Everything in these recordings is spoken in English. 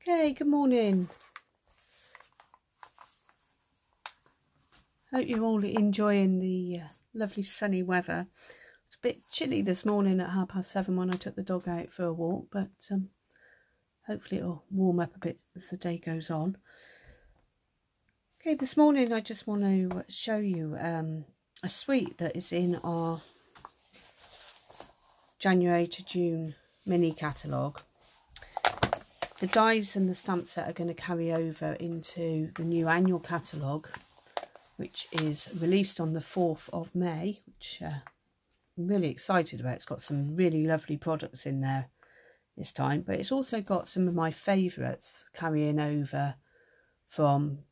Okay, good morning. Hope you're all enjoying the lovely sunny weather. It's a bit chilly this morning at 7:30 when I took the dog out for a walk, but hopefully it'll warm up a bit as the day goes on. Okay, this morning I just want to show you a suite that is in our January to June mini catalogue. The dies and the stamp set are going to carry over into the new annual catalogue, which is released on the 4th of May, which I'm really excited about. It's got some really lovely products in there this time, but it's also got some of my favourites carrying over from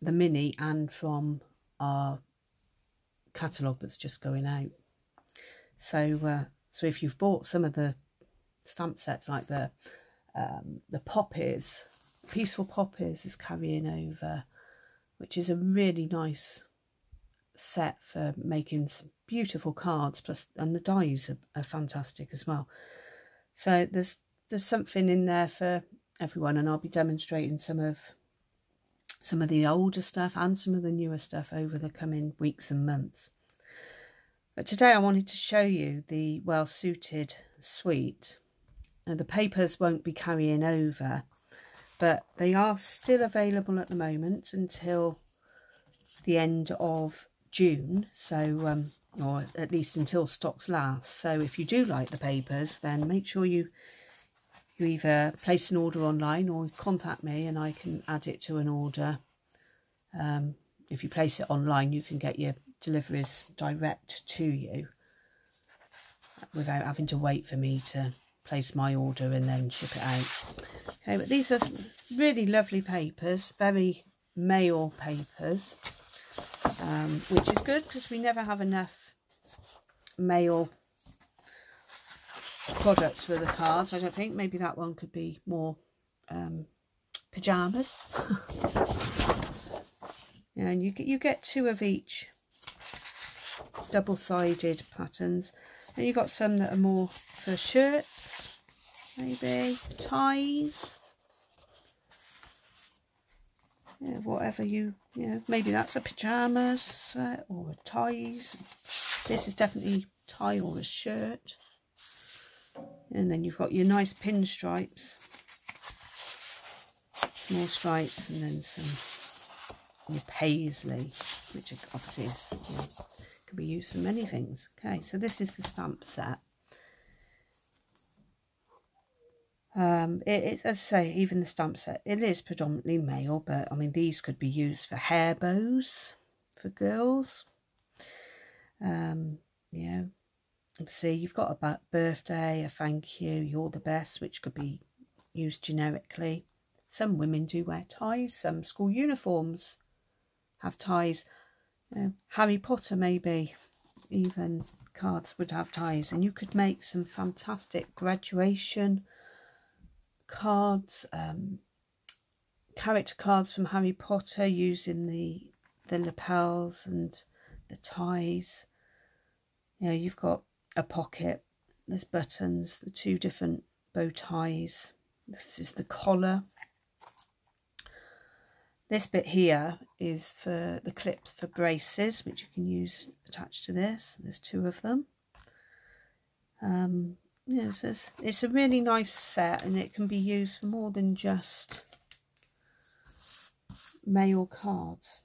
the mini and from our catalogue that's just going out. So if you've bought some of the stamp sets, like the poppies, Peaceful Poppies is carrying over, which is a really nice set for making some beautiful cards, plus, and the dies are fantastic as well. So there's something in there for everyone, and I'll be demonstrating some of the older stuff and some of the newer stuff over the coming weeks and months. But today I wanted to show you the Well Suited suite. Now, the papers won't be carrying over, but they are still available at the moment until the end of June, so or at least until stocks last. So if you do like the papers, then make sure you either place an order online or contact me and I can add it to an order. If you place it online, you can get your deliveries direct to you without having to wait for me to place my order and then ship it out. Okay, but these are really lovely papers, very mail papers, which is good because we never have enough mail products for the cards. I don't think. Maybe that one could be more pyjamas. Yeah, and you get 2 of each double-sided patterns, and you've got some that are more for shirts, maybe ties, yeah, whatever you know, maybe that's a pyjamas set or a ties. This is definitely tie or a shirt. And then you've got your nice pinstripes, more stripes, and then some your paisley, which obviously is, you know, can be used for many things. Okay, so this is the stamp set. As I say, even the stamp set, it is predominantly male, but I mean, these could be used for hair bows for girls. Yeah, see, you've got a birthday, a thank you, you're the best, which could be used generically. Some women do wear ties, some school uniforms have ties. Harry Potter, maybe even cards would have ties, and you could make some fantastic graduation cards, character cards from Harry Potter using the lapels and the ties. You know, you've got a pocket, there's buttons, the 2 different bow ties, this is the collar. This bit here is for the clips for braces, which you can use attached to this. There's 2 of them. Yes, it's a really nice set, and it can be used for more than just mail cards.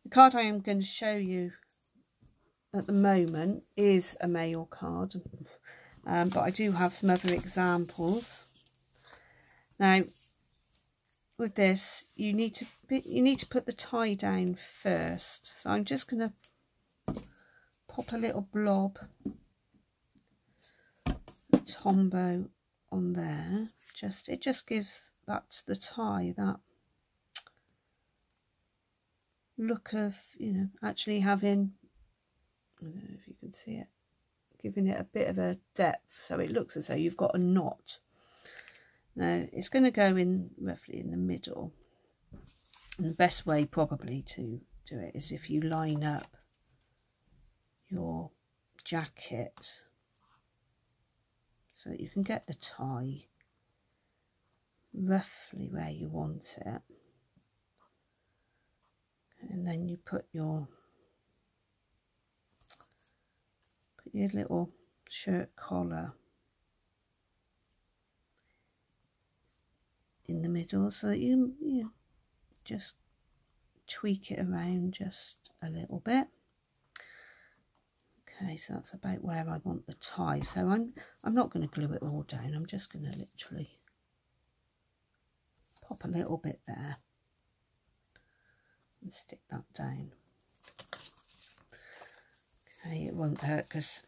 The card I am going to show you at the moment is a mail card, but I do have some other examples. Now, with this, you need to put the tie down first. So I'm just going to pop a little blob of Tombow on there. It just gives that to the tie, that look of, you know, actually having, I don't know if you can see it, giving it a bit of a depth, so it looks as though you've got a knot. Now it's going to go in roughly in the middle, and the best way probably to do it is if you line up your jacket so that you can get the tie roughly where you want it, and then you put your little shirt collar in the middle, so that you just tweak it around just a little bit. Okay, so that's about where I want the tie. So I'm not going to glue it all down. I'm just going to literally pop a little bit there and stick that down. Okay, it won't hurt because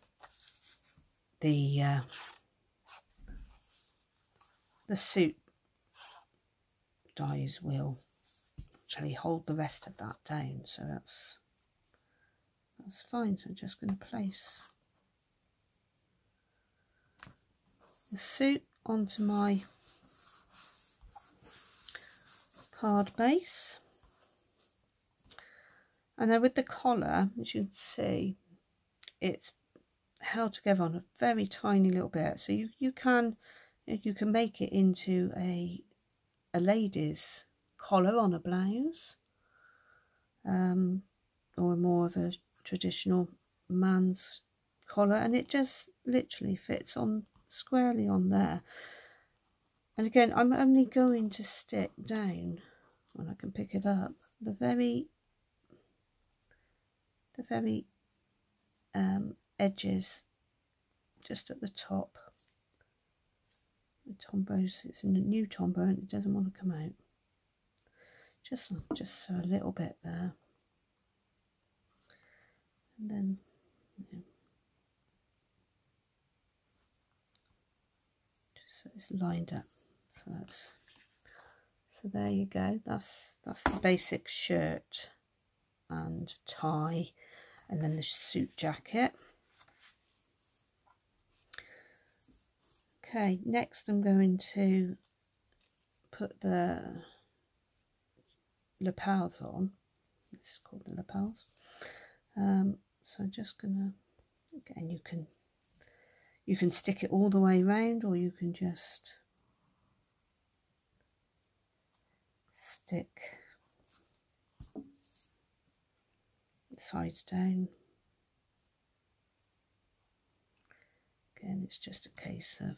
the suit dies will actually hold the rest of that down, so that's fine. So I'm just going to place the suit onto my card base, and then with the collar, as you can see, it's held together on a very tiny little bit, so you can make it into a lady's collar on a blouse, or more of a traditional man's collar, and it just literally fits on squarely on there. And again, I'm only going to stick down, when I can pick it up, the very edges, just at the top. The Tombows, it's a new Tombow and it doesn't want to come out. Just so a little bit there, and then just so it's lined up. So there you go. That's the basic shirt and tie, and then the suit jacket. Okay, next I'm going to put the lapels on. This is called the lapels. So I'm just gonna, again, you can stick it all the way around, or you can just stick the sides down. Again, it's just a case of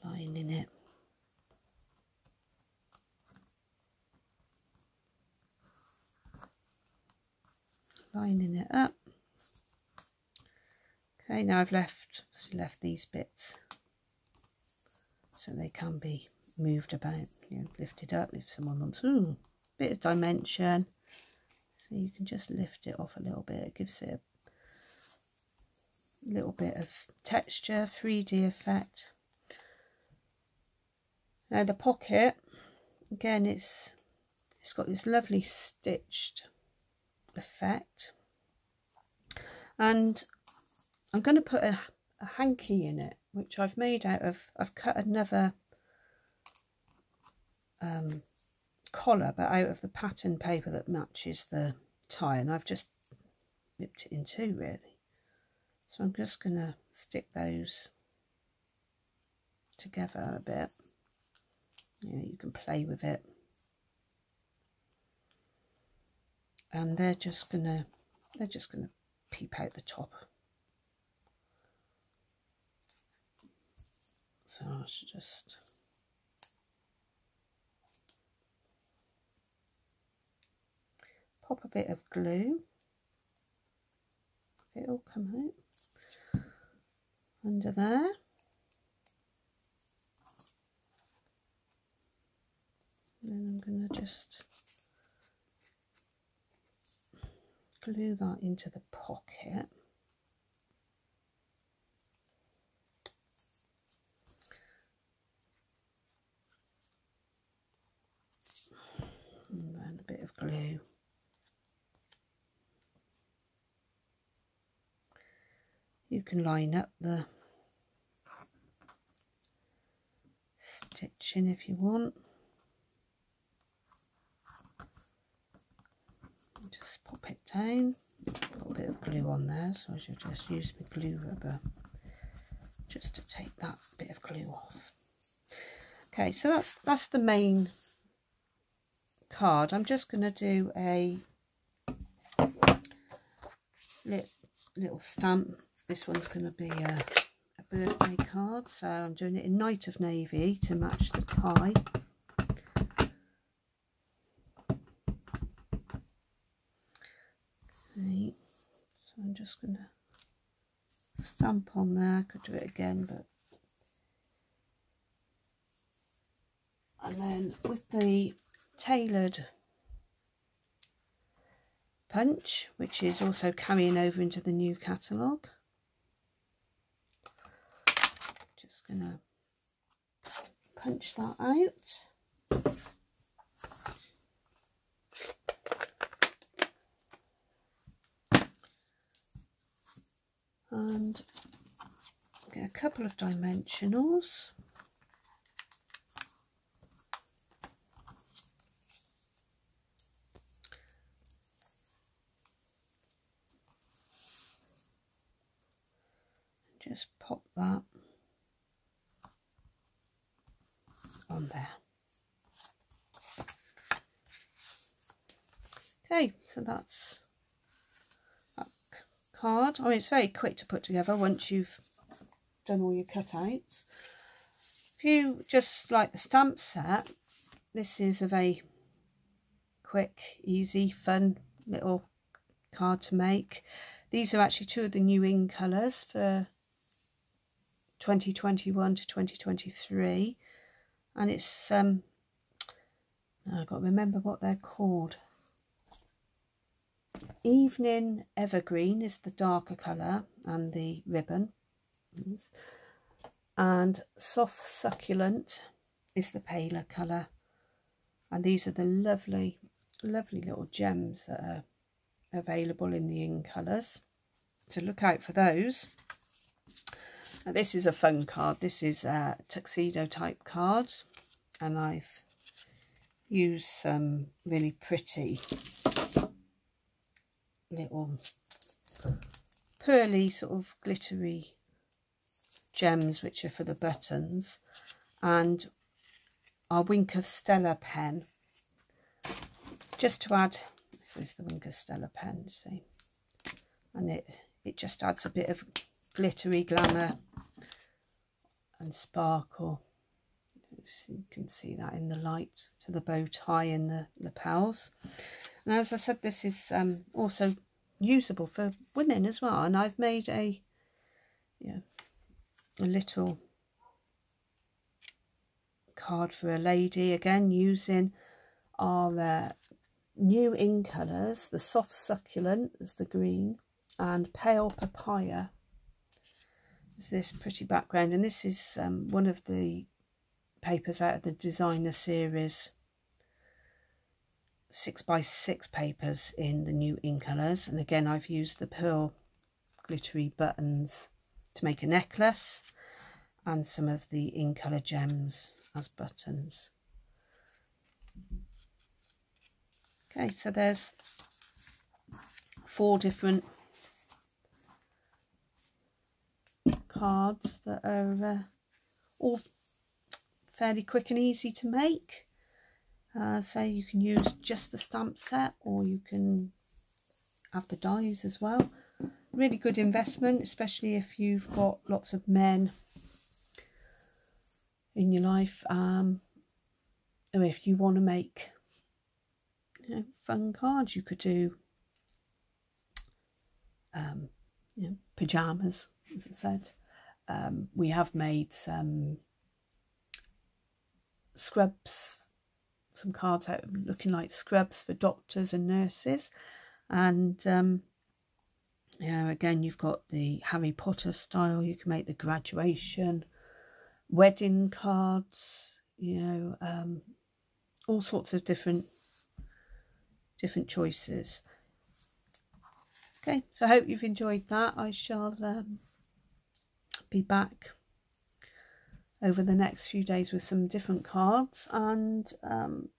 lining it. Lining it up. Okay, now I've left these bits so they can be moved about, lifted up if someone wants a bit of dimension. So you can just lift it off a little bit. It gives it a little bit of texture, 3D effect. Now the pocket, again, it's got this lovely stitched effect, and I'm going to put a hanky in it, which I've made out of, I've cut another collar, but out of the pattern paper that matches the tie, and I've just ripped it in two really. So I'm just going to stick those together a bit. You can play with it, and they're just gonna peep out the top. So I should just pop a bit of glue. It'll come out under there. And then I'm going to just glue that into the pocket. And then a bit of glue. You can line up the stitching if you want. Just pop it down. A little bit of glue on there, so I should just use my glue rubber just to take that bit of glue off. Okay, so that's the main card. I'm just going to do a little stamp. This one's going to be a birthday card, so I'm doing it in Night of Navy to match the tie. Okay, so I'm just going to stamp on there. I could do it again, but and then with the tailored punch, which is also carrying over into the new catalogue, just gonna punch that out. And get a couple of dimensionals. Just pop that on there. Okay, so that's that card. I mean, it's very quick to put together once you've done all your cutouts. If you just like the stamp set, this is a very quick, easy, fun little card to make. These are actually two of the new in colours for 2021 to 2023, and it's I've got to remember what they're called. Evening Evergreen is the darker colour and the ribbon, and Soft Succulent is the paler colour, and these are the lovely little gems that are available in the in colours, so look out for those. Now, this is a fun card. This is a tuxedo type card, and I've used some really pretty little pearly sort of glittery gems which are for the buttons, and our Wink of Stella pen, just to add. This is the Wink of Stella pen, see, and it just adds a bit of glittery glamour and sparkle. You can see that in the light to the bow tie and the lapels. And as I said, this is also usable for women as well, and I've made a little card for a lady, again using our new in colours, the Soft Succulent is the green, and Pale Papaya is this pretty background, and this is one of the papers out of the designer series 6x6 papers in the new in colours. And again, I've used the pearl glittery buttons to make a necklace, and some of the in colour gems as buttons. Okay, so there's 4 different cards that are all fairly quick and easy to make. So you can use just the stamp set, or you can have the dies as well. Really good investment, especially if you've got lots of men in your life, or if you want to make fun cards. You could do pyjamas, as I said. We have made some scrubs, some cards out looking like scrubs for doctors and nurses, and again, you've got the Harry Potter style. You can make the graduation, wedding cards, all sorts of different choices. Okay, so I hope you've enjoyed that. I shall be back over the next few days with some different cards, and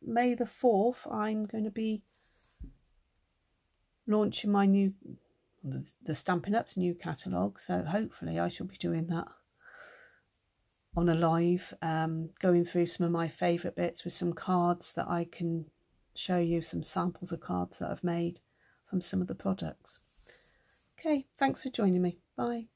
May the 4th I'm going to be launching my the Stampin' Up's new catalogue, so hopefully I shall be doing that on a live, going through some of my favourite bits with some cards that I can show you, some samples of cards that I've made from some of the products. Okay, thanks for joining me. Bye.